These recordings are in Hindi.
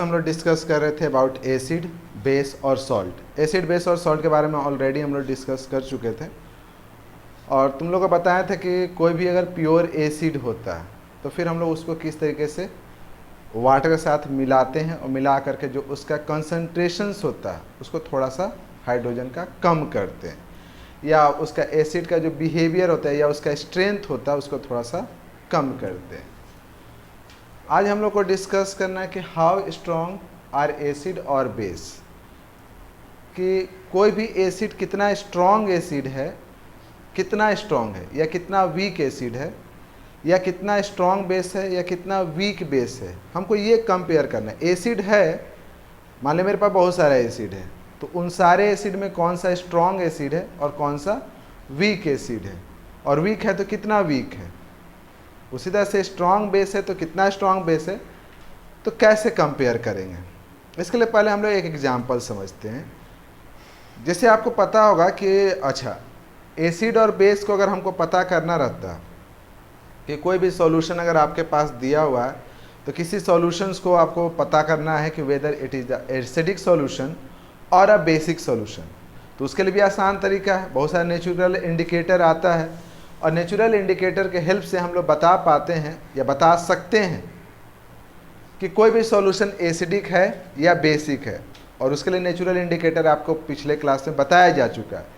हम लोग डिस्कस कर रहे थे अबाउट एसिड बेस और सॉल्ट। एसिड बेस और सॉल्ट के बारे में ऑलरेडी हम लोग डिस्कस कर चुके थे और तुम लोग को बताया था कि कोई भी अगर प्योर एसिड होता है तो फिर हम लोग उसको किस तरीके से वाटर के साथ मिलाते हैं और मिला करके जो उसका कंसंट्रेशंस होता है उसको थोड़ा सा हाइड्रोजन का कम करते हैं, या उसका एसिड का जो बिहेवियर होता है या उसका स्ट्रेंथ होता है उसको थोड़ा सा कम करते हैं। आज हम लोग को डिस्कस करना है कि हाउ स्ट्रॉन्ग आर एसिड और बेस, कि कोई भी एसिड कितना स्ट्रॉन्ग एसिड है, कितना स्ट्रॉन्ग है या कितना वीक एसिड है, या कितना स्ट्रॉन्ग बेस है या कितना वीक बेस है। हमको ये कंपेयर करना है। एसिड है, मान लो मेरे पास बहुत सारा एसिड है, तो उन सारे एसिड में कौन सा स्ट्रॉन्ग एसिड है और कौन सा वीक एसिड है, और वीक है तो कितना वीक है। उसी तरह से स्ट्रॉन्ग बेस है तो कितना स्ट्रॉन्ग बेस है, तो कैसे कंपेयर करेंगे। इसके लिए पहले हम लोग एक एग्जांपल समझते हैं। जैसे आपको पता होगा कि अच्छा, एसिड और बेस को अगर हमको पता करना रहता कि कोई भी सॉल्यूशन अगर आपके पास दिया हुआ है तो किसी सॉल्यूशंस को आपको पता करना है कि whether it is the acidic solution और अ बेसिक सॉल्यूशन, तो उसके लिए भी आसान तरीका है। बहुत सारे नेचुरल इंडिकेटर आता है और नेचुरल इंडिकेटर के हेल्प से हम लोग बता पाते हैं या बता सकते हैं कि कोई भी सॉल्यूशन एसिडिक है या बेसिक है। और उसके लिए नेचुरल इंडिकेटर आपको पिछले क्लास में बताया जा चुका है,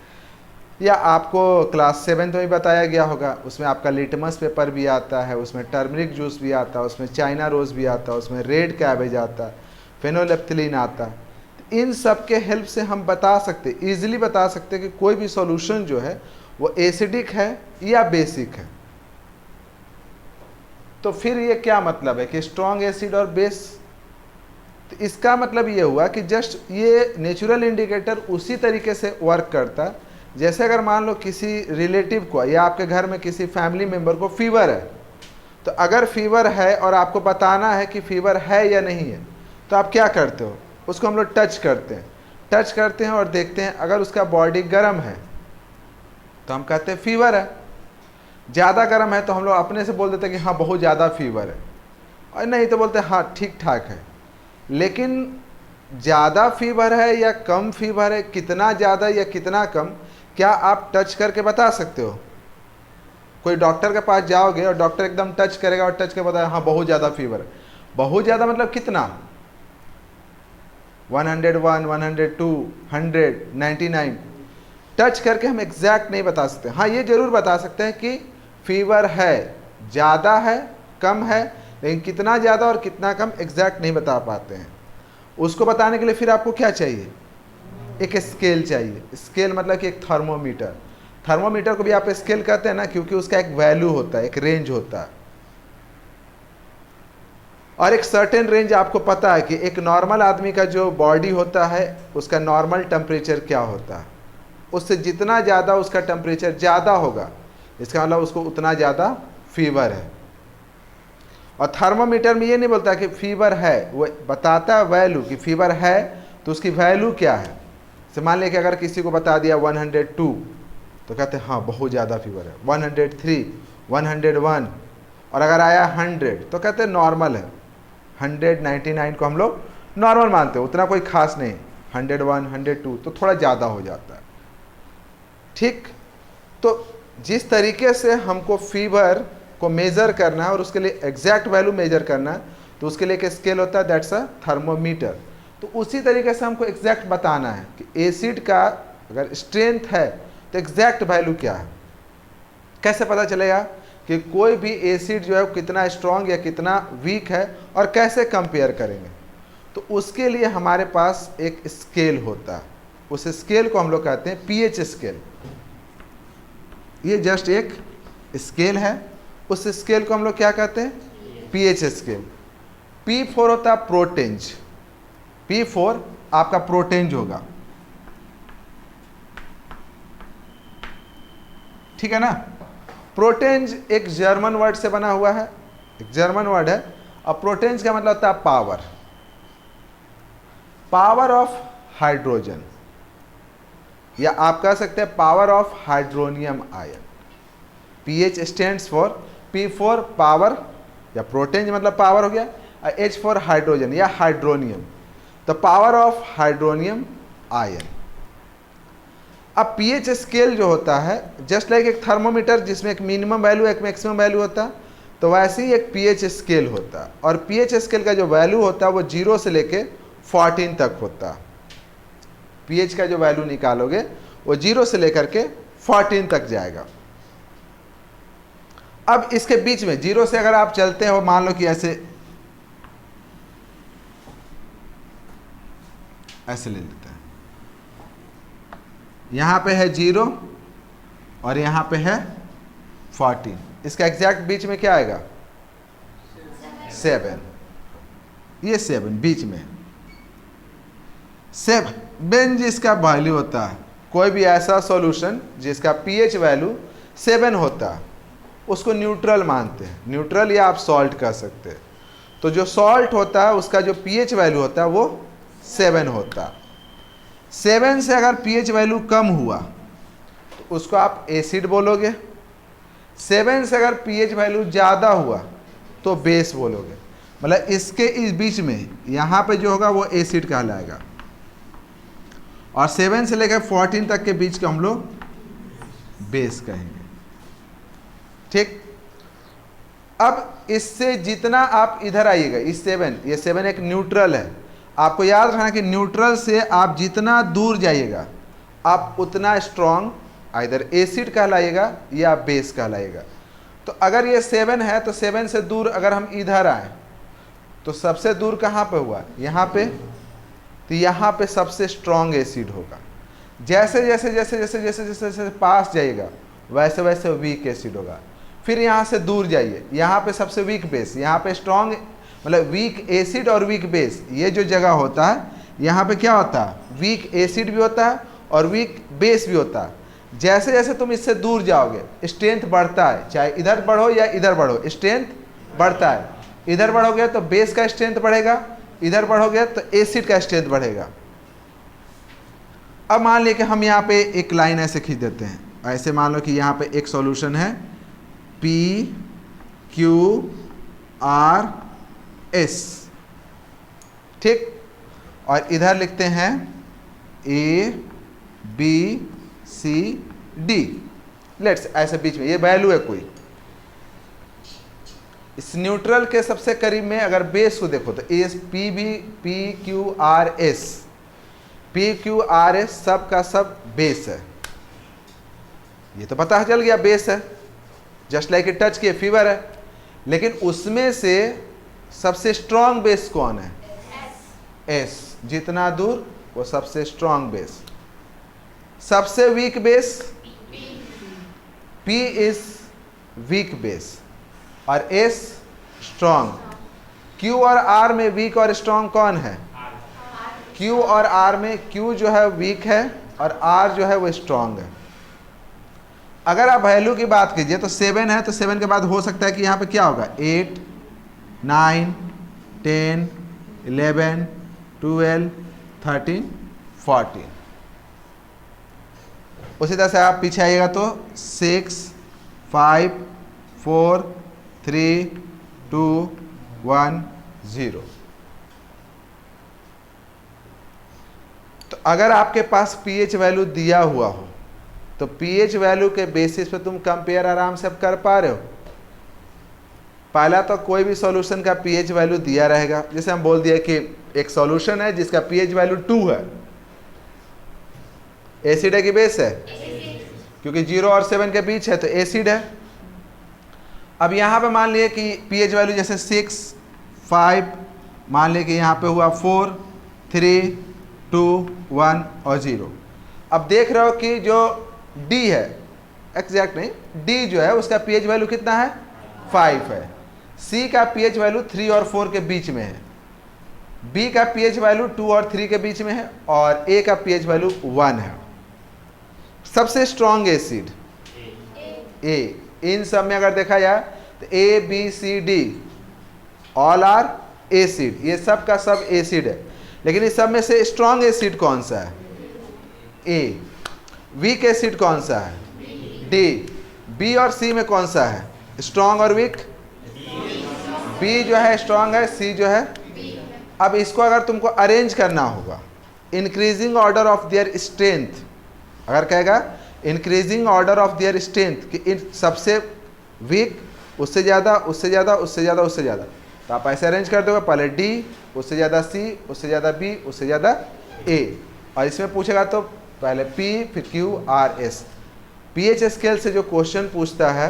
या आपको क्लास 7 में भी बताया गया होगा। उसमें आपका लिटमस पेपर भी आता है, उसमें टर्मरिक जूस भी आता है, उसमें चाइना रोज़ भी आता है, उसमें रेड कैबेज आता है, फेनोलेप्थिलीन आता है। इन सब के हेल्प से हम बता सकते, ईजिली बता सकते कि कोई भी सॉल्यूशन जो है वो एसिडिक है या बेसिक है। तो फिर ये क्या मतलब है कि स्ट्रॉन्ग एसिड और बेस, तो इसका मतलब ये हुआ कि जस्ट ये नेचुरल इंडिकेटर उसी तरीके से वर्क करता है जैसे अगर मान लो किसी रिलेटिव को या आपके घर में किसी फैमिली मेम्बर को फीवर है, तो अगर फीवर है और आपको बताना है कि फीवर है या नहीं है, तो आप क्या करते हो, उसको हम लोग टच करते हैं और देखते हैं। अगर उसका बॉडी गर्म है तो हम कहते हैं फीवर है, ज़्यादा गर्म है तो हम लोग अपने से बोल देते हैं कि हाँ बहुत ज़्यादा फीवर है, और नहीं तो बोलते हैं हाँ ठीक ठाक है। लेकिन ज़्यादा फीवर है या कम फीवर है, कितना ज़्यादा या कितना कम, क्या आप टच करके बता सकते हो? कोई डॉक्टर के पास जाओगे और डॉक्टर एकदम टच करेगा और टच के बताया हाँ बहुत ज़्यादा फीवर है। बहुत ज़्यादा मतलब कितना, 101, 102, 100, 99। टच करके हम एग्जैक्ट नहीं बता सकते। हाँ ये जरूर बता सकते हैं कि फीवर है, ज़्यादा है, कम है, लेकिन कितना ज़्यादा और कितना कम एग्जैक्ट नहीं बता पाते हैं। उसको बताने के लिए फिर आपको क्या चाहिए, एक स्केल चाहिए। स्केल मतलब कि एक थर्मोमीटर। थर्मोमीटर को भी आप स्केल कहते हैं ना, क्योंकि उसका एक वैल्यू होता है, एक रेंज होता है, और एक सर्टेन रेंज आपको पता है कि एक नॉर्मल आदमी का जो बॉडी होता है उसका नॉर्मल टेम्परेचर क्या होता है। उससे जितना ज़्यादा उसका टेम्परेचर ज़्यादा होगा, इसका मतलब उसको उतना ज़्यादा फीवर है। और थर्मोमीटर में ये नहीं बोलता कि फीवर है, वो बताता है वैल्यू कि फीवर है तो उसकी वैल्यू क्या है। से मान लिया कि अगर किसी को बता दिया 102 तो कहते हैं हाँ बहुत ज़्यादा फीवर है। 103, 101, और अगर आया 100 तो कहते हैं नॉर्मल है। 199 को हम लोग नॉर्मल मानते हैं, उतना कोई खास नहीं। 101, 102 तो थोड़ा ज़्यादा हो जाता है। ठीक, तो जिस तरीके से हमको फीवर को मेज़र करना है और उसके लिए एग्जैक्ट वैल्यू मेज़र करना है, तो उसके लिए एक स्केल होता है, दैट्स अ थर्मोमीटर। तो उसी तरीके से हमको एग्जैक्ट बताना है कि एसिड का अगर स्ट्रेंथ है तो एग्जैक्ट वैल्यू क्या है। कैसे पता चलेगा कि कोई भी एसिड जो है वो कितना स्ट्रॉन्ग या कितना वीक है, और कैसे कंपेयर करेंगे। तो उसके लिए हमारे पास एक स्केल होता है। उस स्केल को हम लोग कहते हैं पीएच स्केल। ये जस्ट एक स्केल है, उस स्केल को हम लोग क्या कहते हैं, पीएच स्केल। P4 होता है प्रोटेंज। P4 आपका प्रोटेंज होगा, ठीक है ना। प्रोटेंज एक जर्मन वर्ड से बना हुआ है, एक जर्मन वर्ड है, और प्रोटेंज का मतलब होता है पावर, पावर ऑफ हाइड्रोजन, या आप कह सकते हैं power of hydronium ion. PH stands for P4 power, या प्रोटेंज मतलब पावर हो गया, H फॉर हाइड्रोजन या hydronium, the power of hydronium ion. अब pH स्केल जो होता है जस्ट लाइक एक थर्मोमीटर जिसमें एक मिनिमम वैल्यू एक मैक्सिमम वैल्यू होता है, तो वैसे ही एक pH स्केल होता है। और pH स्केल का जो वैल्यू होता है वो 0 से लेके 14 तक होता है। pH का जो वैल्यू निकालोगे वो 0 से लेकर के 14 तक जाएगा। अब इसके बीच में 0 से अगर आप चलते हो, मान लो कि ऐसे ले लेते हैं, यहां पे है 0 और यहां पे है 14, इसका एग्जैक्ट बीच में क्या आएगा 7, ये 7 बीच में 7 जिसका वैल्यू होता है, कोई भी ऐसा सॉल्यूशन जिसका pH वैल्यू 7 होता है उसको न्यूट्रल मानते हैं। न्यूट्रल या आप सॉल्ट कह सकते हैं। तो जो सॉल्ट होता है उसका जो pH वैल्यू होता है वो 7 होता है। 7 से अगर pH वैल्यू कम हुआ तो उसको आप एसिड बोलोगे। 7 से अगर pH वैल्यू ज़्यादा हुआ तो बेस बोलोगे। मतलब इसके इस बीच में यहाँ पे जो होगा वो एसिड कहलाएगा, और 7 से लेकर 14 तक के बीच को हम लोग बेस कहेंगे। ठीक। अब इससे जितना आप इधर आइएगा, इस 7, ये 7 एक न्यूट्रल है। आपको याद रखना कि न्यूट्रल से आप जितना दूर जाइएगा आप उतना स्ट्रॉन्ग आइदर एसिड कहलाइएगा या बेस कहलाइएगा। तो अगर ये 7 है तो 7 से दूर अगर हम इधर आए तो सबसे दूर कहाँ पे हुआ, यहाँ पे। तो यहाँ पे सबसे स्ट्रॉन्ग एसिड होगा। जैसे जैसे जैसे जैसे जैसे जैसे जैसे पास जाइएगा वैसे वैसे वीक एसिड होगा। फिर यहाँ से दूर जाइए, यहाँ पे सबसे वीक बेस, यहाँ पे स्ट्रॉन्ग मतलब वीक एसिड और वीक बेस, ये जो जगह होता है यहाँ पे क्या होता है, वीक एसिड भी होता है और वीक बेस भी होता है। जैसे जैसे तुम इससे दूर जाओगे स्ट्रेंथ बढ़ता है, चाहे इधर बढ़ो या इधर बढ़ो स्ट्रेंथ बढ़ता है। इधर बढ़ोगे तो बेस का स्ट्रेंथ बढ़ेगा, इधर बढ़ोगे तो एसिड का स्ट्रेंथ बढ़ेगा। अब मान लीजिए कि हम यहाँ पे एक लाइन ऐसे खींच देते हैं, ऐसे मान लो कि यहाँ पे एक सॉल्यूशन है PQRS, ठीक। और इधर लिखते हैं ABCD। लेट्स ऐसे बीच में ये वैल्यू है कोई। इस न्यूट्रल के सबसे करीब में अगर बेस को देखो तो PQRS सब का सब बेस है। ये तो पता चल गया बेस है, जस्ट लाइक टच किए फीवर है। लेकिन उसमें से सबसे स्ट्रॉन्ग बेस कौन है, S। जितना दूर वो सबसे स्ट्रॉन्ग बेस। सबसे weak base P is weak base और S स्ट्रॉन्ग। Q और R में वीक और स्ट्रॉन्ग कौन है, Q और R में Q जो है वीक है और R जो है वो स्ट्रॉन्ग है। अगर आप वैल्यू की बात कीजिए तो 7 है तो 7 के बाद हो सकता है कि यहाँ पे क्या होगा 8, 9, 10, 11, 12, 13, 14। उसी तरह से आप पीछे आइएगा तो 6, 5, 4, 3, 2, 1, 0। तो अगर आपके पास pH वैल्यू दिया हुआ हो तो pH वैल्यू के बेसिस पे तुम कंपेयर आराम से अब कर पा रहे हो। पहला तो कोई भी सॉल्यूशन का pH वैल्यू दिया रहेगा। जैसे हम बोल दिए कि एक सॉल्यूशन है जिसका pH वैल्यू 2 है, एसिड है कि बेस है, क्योंकि 0 और 7 के बीच है तो एसिड है। अब यहाँ पे मान लिए कि pH वैल्यू जैसे 6, 5, मान लिए कि यहाँ पे हुआ 4, 3, 2, 1 और 0। अब देख रहे हो कि जो D है, एग्जैक्ट नहीं, D जो है उसका pH वैल्यू कितना है 5 है। C का pH वैल्यू 3 और 4 के बीच में है। B का pH वैल्यू 2 और 3 के बीच में है और A का pH वैल्यू 1 है। सबसे स्ट्रॉन्ग एसिड A। इन सब में अगर देखा जाए तो ABCD ऑल आर एसिड, ये सब का सब एसिड है। लेकिन इस सब में से स्ट्रॉन्ग एसिड कौन सा है, A। वीक एसिड कौन सा है, D। B और C में कौन सा है स्ट्रॉन्ग और वीक, बी जो है स्ट्रांग है, सी जो है। अब इसको अगर तुमको अरेंज करना होगा, increasing order of their strength, अगर कहेगा increasing order of their strength कि इन सबसे वीक, उससे ज़्यादा, उससे ज़्यादा, उससे ज़्यादा, उससे ज़्यादा, तो आप ऐसे अरेंज कर दोगे, पहले डी, उससे ज़्यादा सी, उससे ज़्यादा बी, उससे ज़्यादा ए। और इसमें पूछेगा तो पहले पी, फिर Q, R, S. PH scale से जो क्वेश्चन पूछता है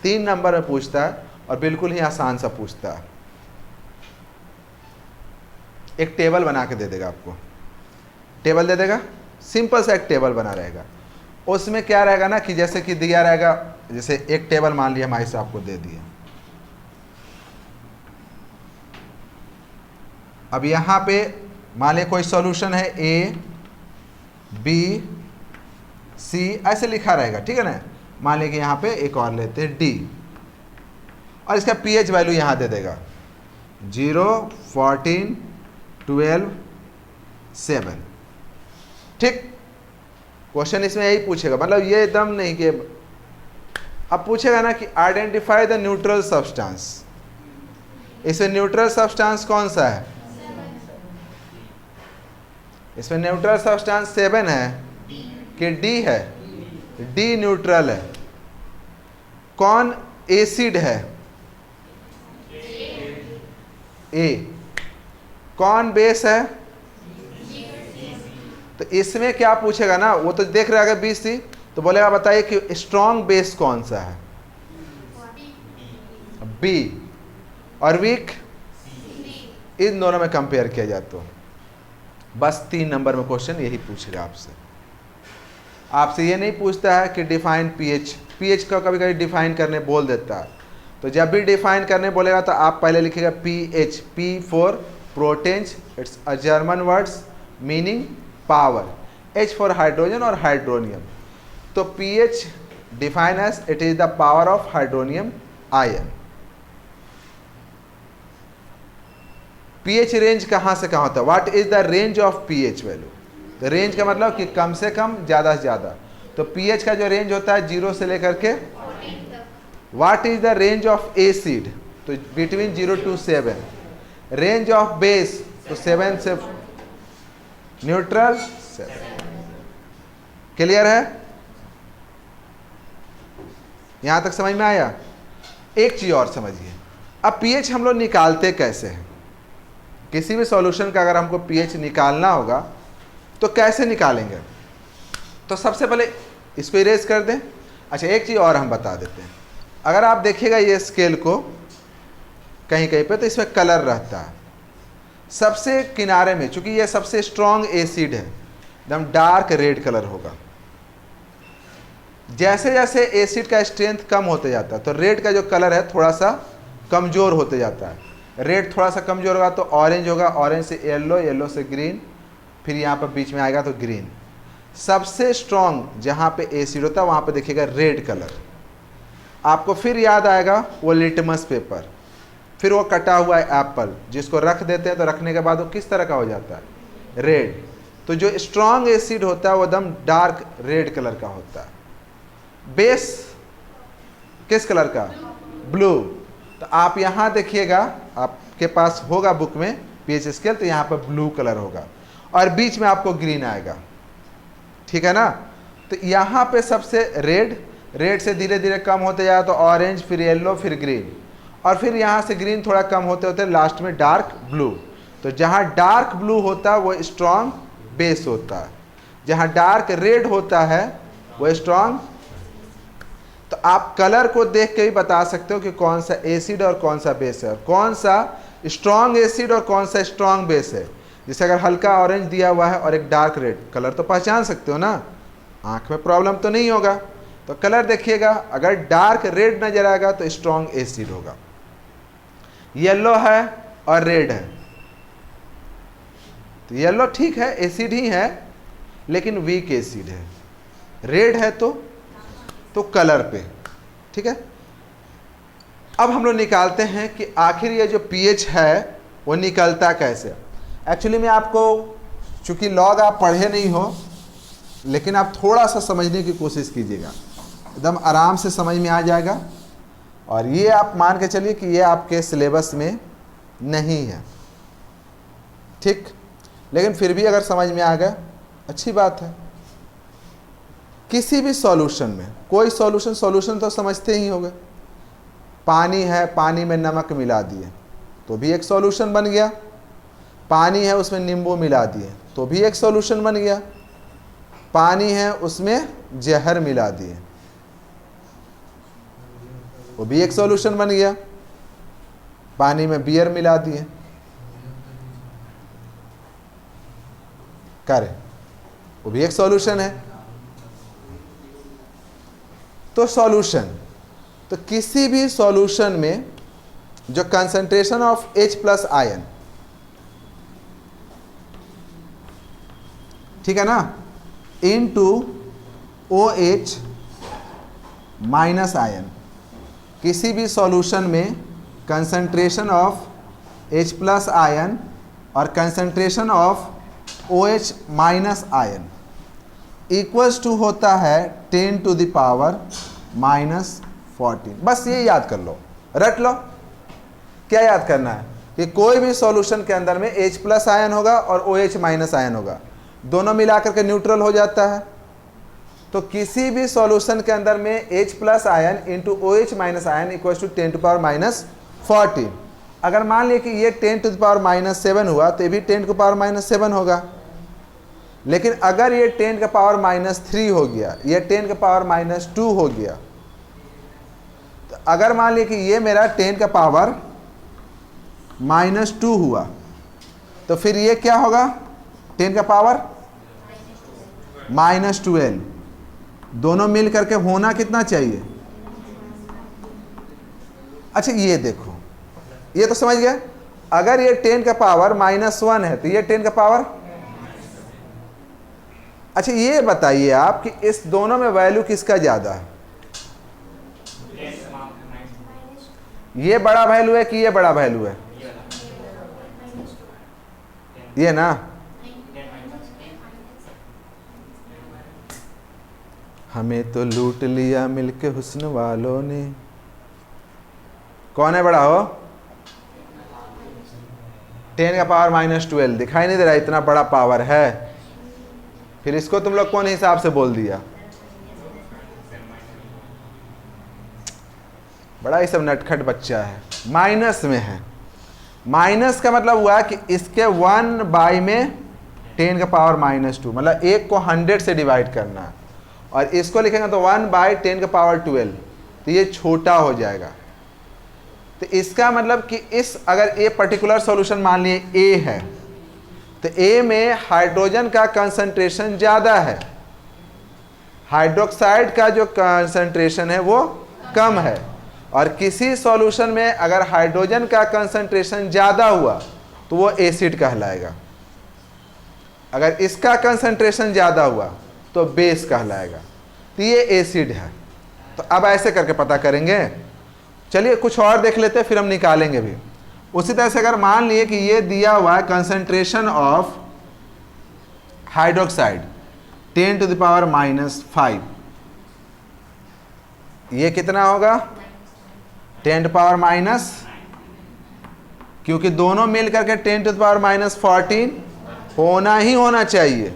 3 नंबर में पूछता है और बिल्कुल ही आसान सा पूछता है। एक टेबल बना के दे देगा आपको, टेबल दे देगा, सिंपल सा एक टेबल बना रहेगा। उसमें क्या रहेगा ना कि जैसे कि दिया रहेगा, जैसे एक टेबल मान लिया हमारे से आपको दे दिया। अब यहाँ पे मान लिया कोई सॉल्यूशन है ए, बी, सी, ऐसे लिखा रहेगा, ठीक है ना। मान लिया कि यहाँ पे एक और लेते हैं डी, और इसका पीएच वैल्यू यहाँ दे देगा 0, 14, 12, 7। ठीक, क्वेश्चन इसमें यही पूछेगा, मतलब ये एकदम नहीं कि अब पूछेगा ना कि आइडेंटिफाई द न्यूट्रल सब्सटेंस। इसमें न्यूट्रल सब्सटेंस कौन सा है? इसमें न्यूट्रल सब्सटेंस 7 है कि डी है? डी न्यूट्रल है। कौन एसिड है? ए। कौन बेस है? तो इसमें क्या पूछेगा ना, वो तो देख रहा है बी सी, तो बोलेगा बताइए कि स्ट्रॉन्ग बेस कौन सा है? बी। और वीक? इन दोनों में कंपेयर किया जाए तो बस 3 नंबर में क्वेश्चन यही पूछेगा आपसे। आपसे ये नहीं पूछता है कि डिफाइन पीएच। पीएच का कभी कभी डिफाइन करने बोल देता है, तो जब भी डिफाइन करने बोलेगा तो आप पहले लिखिएगा pH, P for potenz, it's a German words meaning power, H for hydrogen और हाइड्रोनियम। तो pH define as it is the power of hydronium ion. PH range कहाँ से कहाँ होता है? What is the range of pH value? तो रेंज का मतलब कि कम से कम, ज़्यादा से ज़्यादा। तो पीएच का जो रेंज होता है 0 से लेकर के, what is the range of acid? तो between 0 to 7। Range of base तो 7 से न्यूट्रल 7। क्लियर है? यहां तक समझ में आया? एक चीज और समझिए, अब पीएच हम लोग निकालते कैसे हैं? किसी भी सॉल्यूशन का अगर हमको पीएच निकालना होगा तो कैसे निकालेंगे? तो सबसे पहले इसको इरेज कर दें। अच्छा, एक चीज़ और हम बता देते हैं। अगर आप देखिएगा ये स्केल को कहीं कहीं पे, तो इसमें कलर रहता है सबसे किनारे में, चूंकि ये सबसे स्ट्रॉन्ग एसिड है, एकदम डार्क रेड कलर होगा। जैसे जैसे एसिड का स्ट्रेंथ कम होते जाता है तो रेड का जो कलर है थोड़ा सा कमज़ोर होते जाता है। रेड थोड़ा सा कमज़ोर होगा तो ऑरेंज होगा, ऑरेंज से येलो, येलो से ग्रीन, फिर यहाँ पर बीच में आएगा तो ग्रीन। सबसे स्ट्रॉन्ग जहाँ पे एसिड होता है वहाँ पे देखिएगा रेड कलर। आपको फिर याद आएगा वो लिटमस पेपर, फिर वो कटा हुआ एप्पल जिसको रख देते हैं तो रखने के बाद वो किस तरह का हो जाता है? रेड। तो जो स्ट्रॉन्ग एसिड होता है वो एकदम डार्क रेड कलर का होता है। बेस किस कलर का? ब्लू। तो आप यहाँ देखिएगा, आपके पास होगा बुक में पीएच स्केल, तो यहाँ पर ब्लू कलर होगा और बीच में आपको ग्रीन आएगा, ठीक है ना। तो यहाँ पे सबसे रेड, रेड से धीरे धीरे कम होते जाए तो ऑरेंज, फिर येलो, फिर ग्रीन, और फिर यहाँ से ग्रीन थोड़ा कम होते होते लास्ट में डार्क ब्लू। तो जहाँ डार्क ब्लू होता है वो स्ट्रॉन्ग बेस होता है, जहाँ डार्क रेड होता है वो स्ट्रॉन्ग। तो आप कलर को देख के भी बता सकते हो कि कौन सा एसिड और कौन सा बेस है, कौन सा स्ट्रॉन्ग एसिड और कौन सा स्ट्रॉन्ग बेस है। जैसे अगर हल्का ऑरेंज दिया हुआ है और एक डार्क रेड, कलर तो पहचान सकते हो ना, आंख में प्रॉब्लम तो नहीं होगा। तो कलर देखिएगा, अगर डार्क रेड नजर आएगा तो स्ट्रॉन्ग एसिड होगा। येलो है और रेड है, तो येलो ठीक है एसिड ही है लेकिन वीक एसिड है। रेड है तो कलर पे, ठीक है। अब हम लोग निकालते हैं कि आखिर ये जो पीएच है वो निकलता कैसे। एक्चुअली में आपको, चूंकि लॉग आप पढ़े नहीं हो, लेकिन आप थोड़ा सा समझने की कोशिश कीजिएगा, एकदम आराम से समझ में आ जाएगा। और ये आप मान के चलिए कि ये आपके सिलेबस में नहीं है, ठीक, लेकिन फिर भी अगर समझ में आ गया अच्छी बात है। किसी भी सॉल्यूशन में, कोई सॉल्यूशन तो समझते ही होंगे। पानी है, पानी में नमक मिला दिए तो भी एक सॉल्यूशन बन गया। पानी है, उसमें नींबू मिला दिए तो भी एक सॉल्यूशन बन गया। पानी है, उसमें जहर मिला दिए वो भी एक सॉल्यूशन बन गया। पानी में बियर मिला दिए, करे वो भी एक सॉल्यूशन है। तो सॉल्यूशन, तो किसी भी सॉल्यूशन में जो concentration of H plus ion, ठीक है ना, इनटू OH माइनस आयन, किसी भी सॉल्यूशन में concentration of H plus ion और concentration of OH minus ion equals to होता है 10 टू द पावर माइनस 14। बस ये याद कर लो, रट लो। क्या याद करना है कि कोई भी सॉल्यूशन के अंदर में H प्लस आयन होगा और OH माइनस आयन होगा, दोनों मिलाकर के न्यूट्रल हो जाता है। तो किसी भी सॉल्यूशन के अंदर में H plus ion into OH minus ion equals to 10 to power minus 14। अगर मान लिया कि ये 10 टू द पावर माइनस 7 हुआ तो ये भी 10 टू पावर माइनस 7 होगा। लेकिन अगर ये 10 का पावर माइनस 3 हो गया, ये 10 का पावर माइनस 2 हो गया, तो अगर मान लिया कि ये मेरा 10 का पावर माइनस 2 हुआ तो फिर ये क्या होगा, 10 का पावर माइनस 12। दोनों मिल करके होना कितना चाहिए। अच्छा ये देखो, ये तो समझ गया। अगर ये 10 का पावर माइनस 1 है तो ये 10 का पावर, अच्छा ये बताइए आप कि इस दोनों में वैल्यू किसका ज्यादा है। ये बड़ा वैल्यू है कि ये बड़ा वैल्यू है, ये ना। हमें तो लूट लिया मिलके हुस्न वालों ने। कौन है बड़ा हो, 10 का पावर माइनस 12। दिखाई नहीं दे रहा इतना बड़ा पावर है, फिर इसको तुम लोग कौन हिसाब से बोल दिया। बड़ा ही सब नटखट बच्चा है। माइनस में है, माइनस का मतलब हुआ कि इसके 1 बाई में 10 का पावर माइनस 2, मतलब एक को 100 से डिवाइड करना है, और इसको लिखेंगे तो 1 बाई 10 का पावर 12, तो ये छोटा हो जाएगा। तो इसका मतलब कि इस, अगर ए पर्टिकुलर सॉल्यूशन मान लिए ए है तो ए में हाइड्रोजन का कंसंट्रेशन ज़्यादा है, हाइड्रोक्साइड का जो कंसंट्रेशन है वो कम है। और किसी सॉल्यूशन में अगर हाइड्रोजन का कंसंट्रेशन ज़्यादा हुआ तो वो एसिड कहलाएगा, अगर इसका कंसंट्रेशन ज़्यादा हुआ तो बेस कहलाएगा। तो ये एसिड है। तो अब ऐसे करके पता करेंगे। चलिए कुछ और देख लेते हैं, फिर हम निकालेंगे भी। उसी तरह से अगर मान लिए कि ये दिया हुआ है concentration of hydroxide 10 to the power minus 5, ये कितना होगा, 10 टू पावर माइनस, क्योंकि दोनों मिल करके 10 टू द पावर माइनस 14 होना ही होना चाहिए।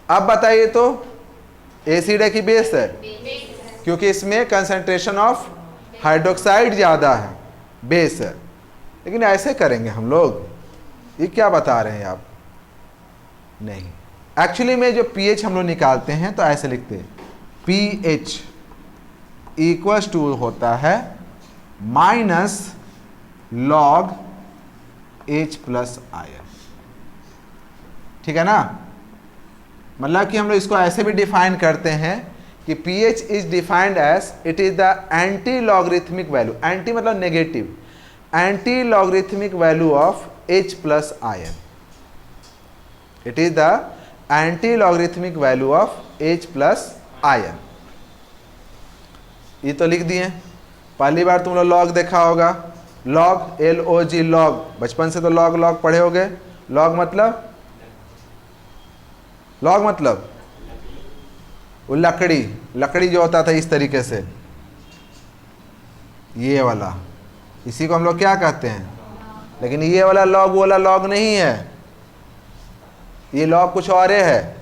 अब बताइए तो एसिड है कि बेस है, क्योंकि इसमें कंसंट्रेशन ऑफ हाइड्रोक्साइड ज़्यादा है, बेस है। लेकिन ऐसे करेंगे हम लोग, ये क्या बता रहे हैं आप, नहीं। एक्चुअली में जो pH हम लोग निकालते हैं तो ऐसे लिखते हैं, pH इक्वल्स टू होता है minus log H plus ion, ठीक है ना। मतलब कि हम लोग इसको ऐसे भी डिफाइन करते हैं कि pH is defined as it is the anti logarithmic value, anti मतलब negative, anti logarithmic value of H plus ion. It is the anti logarithmic value of H plus ion. ये तो लिख दिए। पहली बार तुम लोग लॉग देखा होगा, लॉग LOG लॉग, बचपन से तो लॉग लॉग पढ़े होगे। लॉग मतलब, लॉग मतलब वो लकड़ी, लकड़ी जो होता था इस तरीके से, ये वाला, इसी को हम लोग क्या कहते हैं, लेकिन ये वाला लॉग वाला लॉग नहीं है, ये लॉग कुछ और है।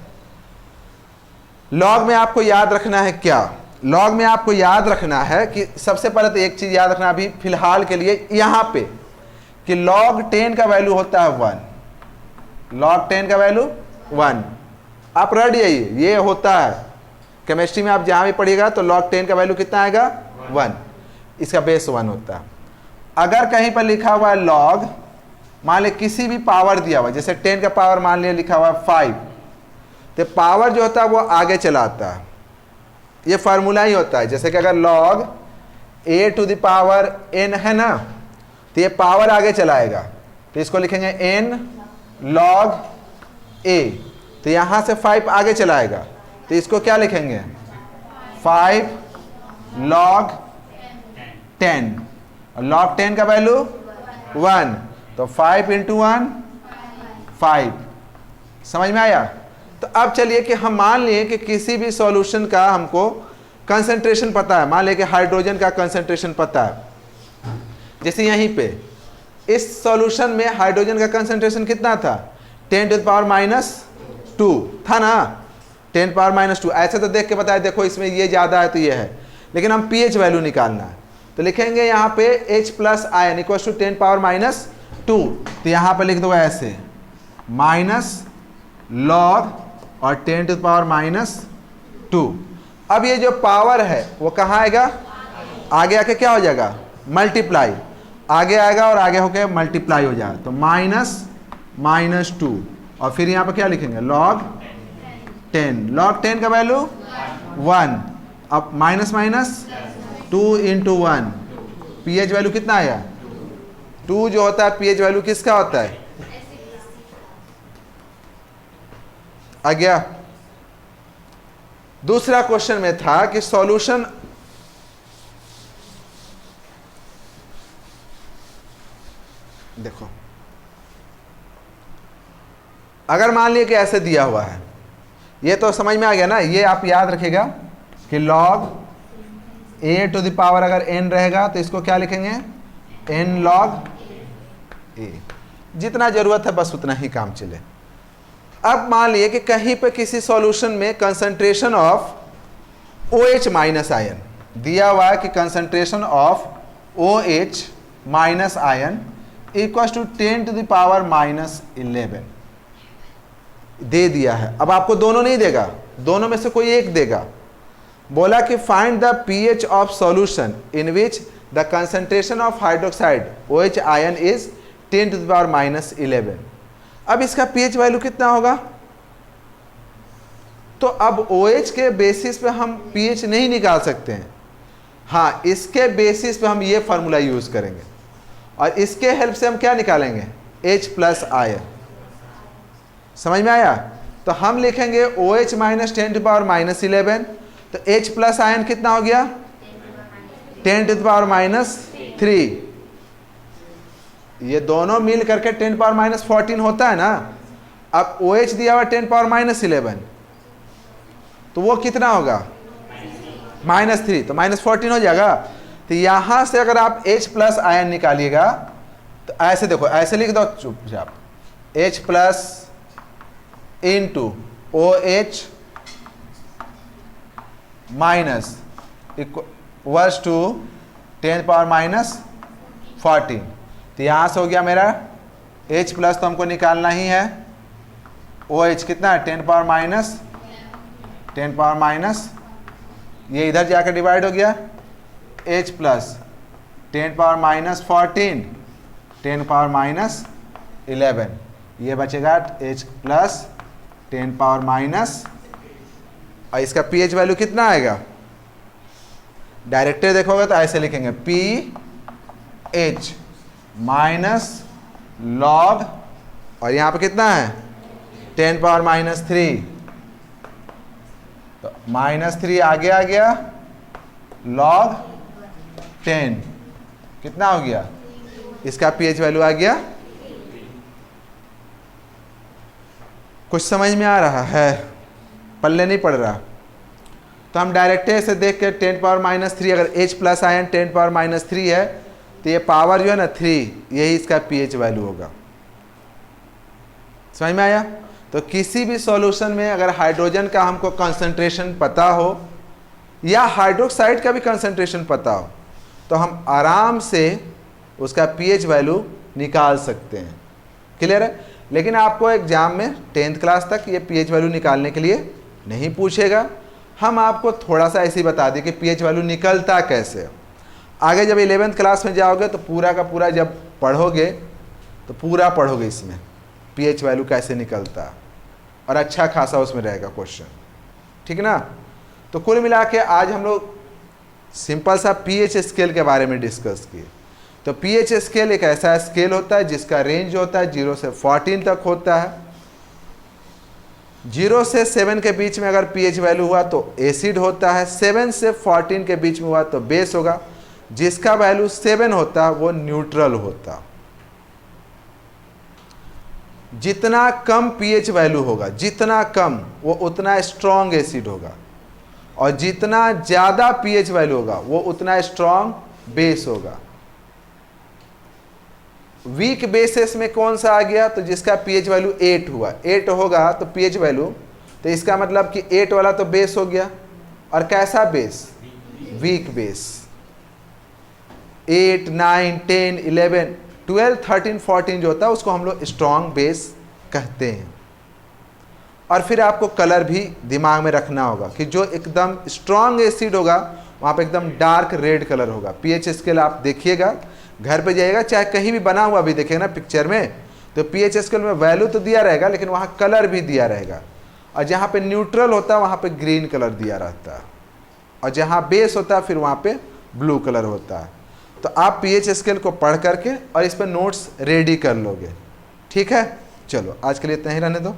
लॉग में आपको याद रखना है क्या, लॉग में आपको याद रखना है कि सबसे पहले तो एक चीज याद रखना अभी फिलहाल के लिए यहां पे, कि log 10 का वैल्यू होता है 1, log 10 का वैल्यू 1। आप रट जाइए, ये होता है केमिस्ट्री में, आप जहां भी पढ़िएगा तो log 10 का वैल्यू कितना आएगा 1, इसका बेस 1 होता है। अगर कहीं पर लिखा हुआ है log, मान लिया किसी भी पावर दिया हुआ, जैसे 10 का पावर मान लिया लिखा हुआ है 5, तो पावर जो होता है वो आगे चलाता है, ये फार्मूला ही होता है। जैसे कि अगर log a to the power n है ना, तो ये पावर आगे चलाएगा, तो इसको लिखेंगे n log a, तो यहां से 5 आगे चलाएगा, तो इसको क्या लिखेंगे 5 log 10, और log 10 का वैल्यू 1, तो 5 इंटू 1 5। समझ में आया? तो अब चलिए कि हम मान लिए कि किसी भी सॉल्यूशन का हमको कंसंट्रेशन पता है, मान लिया कि हाइड्रोजन का कंसंट्रेशन पता है। जैसे यहीं पे इस सॉल्यूशन में हाइड्रोजन का कंसंट्रेशन कितना था, 10 टू द पावर -2 था ना, 10 पावर -2। ऐसे तो देख के बताया देखो इसमें ये ज़्यादा है तो ये है, लेकिन हम pH वैल्यू निकालना है, तो लिखेंगे यहाँ पे H plus ion equal to 10 power -2, तो यहाँ पे लिख दो ऐसे माइनस लॉग और 10 टू द पावर -2। अब ये जो पावर है वो कहाँ आएगा, आगे आके क्या हो जाएगा मल्टीप्लाई, आगे आएगा और आगे होके मल्टीप्लाई हो जाएगा, तो -2, और फिर यहाँ पे क्या लिखेंगे log 10, log 10 का वैल्यू 1, अब माइनस 2 इंटू 1, pH वैल्यू कितना आया 2 जो होता है pH वैल्यू किसका होता है, आ गया। दूसरा क्वेश्चन में था कि सॉल्यूशन, देखो अगर मान लिया कि ऐसे दिया हुआ है, ये तो समझ में आ गया ना, ये आप याद रखिएगा कि log a to the power अगर n रहेगा तो इसको क्या लिखेंगे n log a, जितना जरूरत है बस उतना ही काम चले। अब मान लिए कि कहीं पे किसी सॉल्यूशन में concentration of OH minus ion दिया हुआ है कि concentration of OH minus ion equal to 10 to the power -11 दे दिया है। अब आपको दोनों नहीं देगा, दोनों में से कोई एक देगा। बोला कि find the pH of solution in which the concentration of hydroxide OH ion is 10 to the power -11। अब इसका pH वैल्यू कितना होगा, तो अब OH के बेसिस पे हम pH नहीं निकाल सकते हैं, हाँ इसके बेसिस पे हम ये फार्मूला यूज करेंगे, और इसके हेल्प से हम क्या निकालेंगे H प्लस आयन। समझ में आया? तो हम लिखेंगे OH माइनस 10 टू पावर -11, तो H प्लस आयन कितना हो गया 10 टू पावर -3, ये दोनों मिल करके 10 पावर -14 होता है ना। अब OH दिया हुआ 10 पावर -11, तो वो कितना होगा -3, तो -14 हो जाएगा। तो यहां से अगर आप H प्लस आयन निकालिएगा तो ऐसे देखो, ऐसे लिख दो चुपचाप, H प्लस into OH minus equals to 10 power -14। तो यहाँ से हो गया मेरा H प्लस तो हमको निकालना ही है, OH कितना है 10 पावर माइनस, ये इधर जाकर डिवाइड हो गया, H प्लस 10 पावर -14 10 पावर -11, ये बचेगा H प्लस 10 पावर और इसका pH वैल्यू कितना आएगा, डायरेक्टर देखोगे तो ऐसे लिखेंगे pH माइनस लॉग, और यहाँ पे कितना है 10 पावर -3, तो -3 आगे आ गया, लॉग 10 कितना हो गया, इसका pH वैल्यू आ गया। कुछ समझ में आ रहा है, पल्ले नहीं पड़ रहा। तो हम डायरेक्ट ऐसे देख के 10 पावर -3 अगर H प्लस आयन 10 पावर -3 है तो ये पावर जो है ना 3 यही इसका pH वैल्यू होगा। समझ में आया? तो किसी भी सॉल्यूशन में अगर हाइड्रोजन का हमको कंसंट्रेशन पता हो या हाइड्रोक्साइड का भी कंसंट्रेशन पता हो तो हम आराम से उसका pH वैल्यू निकाल सकते हैं। क्लियर है? लेकिन आपको एग्जाम में 10th क्लास तक ये pH वैल्यू निकालने के लिए नहीं पूछेगा। हम आपको थोड़ा सा ऐसे ही बता दें कि pH वैल्यू निकलता कैसे। आगे जब 11th क्लास में जाओगे तो पूरा का पूरा जब पढ़ोगे तो पूरा पढ़ोगे इसमें pH वैल्यू कैसे निकलता है और अच्छा खासा उसमें रहेगा क्वेश्चन। ठीक ना? तो कुल मिला के आज हम लोग सिंपल सा pH स्केल के बारे में डिस्कस किए। तो pH स्केल एक ऐसा स्केल होता है जिसका रेंज होता है 0 से 14 तक होता है। 0 से 7 के बीच में अगर pH वैल्यू हुआ तो एसिड होता है, 7 से 14 के बीच में हुआ तो बेस होगा, जिसका वैल्यू 7 होता है वो न्यूट्रल होता। जितना कम pH वैल्यू होगा, जितना कम वो उतना स्ट्रॉन्ग एसिड होगा, और जितना ज़्यादा pH वैल्यू होगा वो उतना स्ट्रॉन्ग बेस होगा। वीक बेसिस में कौन सा आ गया? तो जिसका pH वैल्यू 8 हुआ, 8 होगा तो pH वैल्यू, तो इसका मतलब कि 8 वाला तो बेस हो गया। और कैसा बेस? Weak base. 8, 9, 10, 11, 12, 13, 14 जो होता है उसको हम लोग स्ट्रॉन्ग बेस कहते हैं। और फिर आपको कलर भी दिमाग में रखना होगा कि जो एकदम स्ट्रॉन्ग एसिड होगा वहाँ पे एकदम डार्क रेड कलर होगा। pH स्केल आप देखिएगा, घर पे जाइएगा, चाहे कहीं भी बना हुआ भी देखिएगा ना पिक्चर में, तो pH स्केल में वैल्यू तो दिया रहेगा लेकिन वहाँ कलर भी दिया रहेगा। और जहाँ पे न्यूट्रल होता है वहाँ पे ग्रीन कलर दिया रहता है, और जहाँ बेस होता है फिर वहाँ पे ब्लू कलर होता है। तो आप pH स्केल को पढ़ करके और इस पर नोट्स रेडी कर लोगे। ठीक है? चलो आज के लिए इतना ही रहने दो।